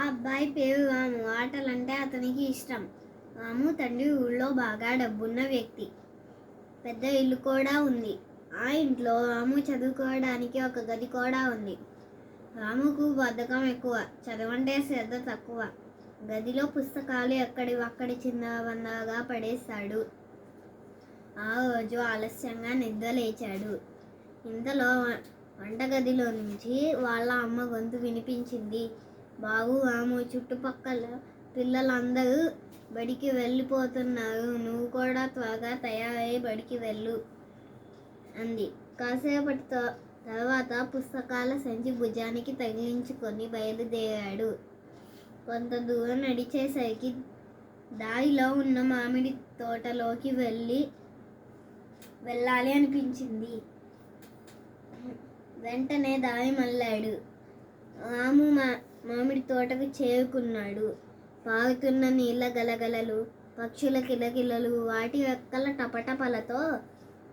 అబ్బాయి పేరు రాము. ఆటలంటే అతనికి ఇష్టం. రాము తండ్రి ఊళ్ళో బాగా డబ్బున్న వ్యక్తి. పెద్ద ఇల్లు కూడా ఉంది. ఆ ఇంట్లో రాము చదువుకోవడానికి ఒక గది కూడా ఉంది. రాముకు బద్ధకం ఎక్కువ, చదవంటే శ్రద్ధ తక్కువ. గదిలో పుస్తకాలు ఎక్కడివక్కడి చిన్నవందగా పడేస్తాడు. ఆ రోజు ఆలస్యంగా నిద్ర లేచాడు. ఇంతలో వంటగదిలో నుంచి వాళ్ళ అమ్మ గొంతు వినిపించింది. బాబు రాము, చుట్టుపక్కల పిల్లలందరూ బడికి వెళ్ళిపోతున్నారు. నువ్వు కూడా త్వరగా తయారై బడికి వెళ్ళు అంది. కాసేపటి తర్వాత పుస్తకాల సంచి భుజానికి తగిలించుకొని బయలుదేరాడు. కొంత దూరం నడిచేసరికి దారిలో ఉన్న మామిడి తోటలోకి వెళ్ళాలి అనిపించింది. వెంటనే దారి మళ్ళాడు. రాము మామిడి తోటకు చేరుకున్నాడు. పారుతున్న నీళ్ళ గలగలలు, పక్షుల కిలకిలలు, వాటి రెక్కల టపటపలతో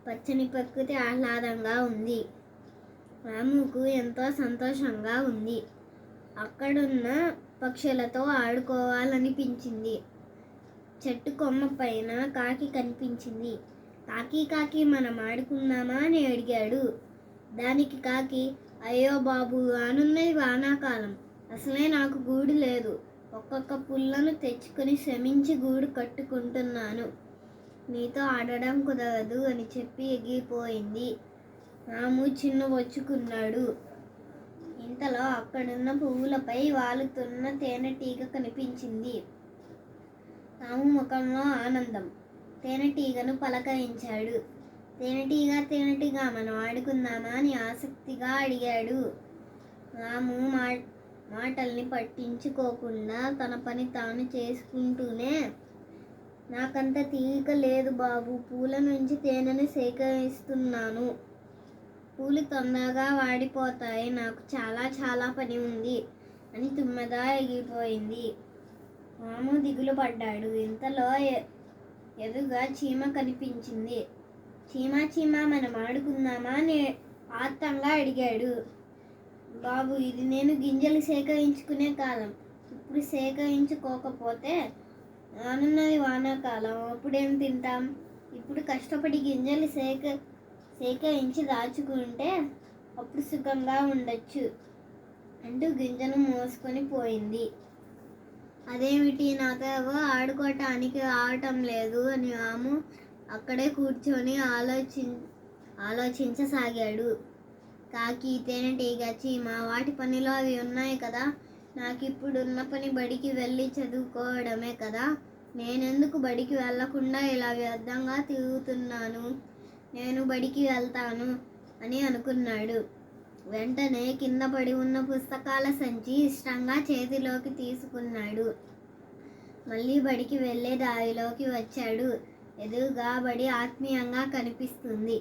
పచ్చని ప్రకృతి ఆహ్లాదంగా ఉంది. రాముకు ఎంతో సంతోషంగా ఉంది. అక్కడున్న పక్షులతో ఆడుకోవాలనిపించింది. చెట్టు కొమ్మ పైన కాకి కనిపించింది. కాకి కాకి మనం ఆడుకుందామా అని అడిగాడు. దానికి కాకి, అయ్యో బాబు, రానున్నది వానాకాలం. అసలే నాకు గూడు లేదు. ఒక్కొక్క పుల్లను తెచ్చుకొని శ్రమించి గూడు కట్టుకుంటున్నాను. నీతో ఆడడం కుదరదు అని చెప్పి ఎగిరిపోయింది. రాము చిన్నబొచ్చుకున్నాడు. ఇంతలో అక్కడున్న పువ్వులపై వాలుతున్న తేనెటీగ కనిపించింది. రాము ముఖంలో ఆనందం. తేనెటీగను పలకరించాడు. తేనెటీగ మనం ఆడుకుందామా అని ఆసక్తిగా అడిగాడు. రాము మాటల్ని పట్టించుకోకుండా తన పని తాను చేసుకుంటూనే, నాకంత తీరిక లేదు బాబు, పూల నుంచి తేనెను సేకరిస్తున్నాను. పూలు తొందరగా వాడిపోతాయి, నాకు చాలా చాలా పని ఉంది అని తుమ్మెద ఎగిరిపోయింది. రాము దిగులు పడ్డాడు. ఇంతలో ఎదురుగా చీమ కనిపించింది. చీమ మనం ఆడుకుందామా అని ఆత్రంగా అడిగాడు. బాబు, ఇది నేను గింజలు సేకరించుకునే కాలం. ఇప్పుడు సేకరించుకోకపోతే రానున్నది వానాకాలం, అప్పుడేం తింటాం? ఇప్పుడు కష్టపడి గింజలు సేకరించి దాచుకుంటే అప్పుడు సుఖంగా ఉండొచ్చు అంటూ గింజను మోసుకొని పోయింది. అదేమిటి, నాతో ఆడుకోవటానికి రావటం లేదు అని రాము అక్కడే కూర్చొని ఆలోచించసాగాడు. కాకి, తేనెటీగ, చీమ వాటి పనిలో అవి ఉన్నాయి కదా. నాకు ఇప్పుడున్న పని బడికి వెళ్ళి చదువుకోవడమే కదా. నేనెందుకు బడికి వెళ్ళకుండా ఇలా వ్యర్థంగా తిరుగుతున్నాను? నేను బడికి వెళ్తాను అని అనుకున్నాడు. వెంటనే కింద పడి ఉన్న పుస్తకాల సంచి ఇష్టంగా చేతిలోకి తీసుకున్నాడు. మళ్ళీ బడికి వెళ్ళే దారిలోకి వచ్చాడు. ఎదురుగా బడి ఆత్మీయంగా కనిపిస్తుంది.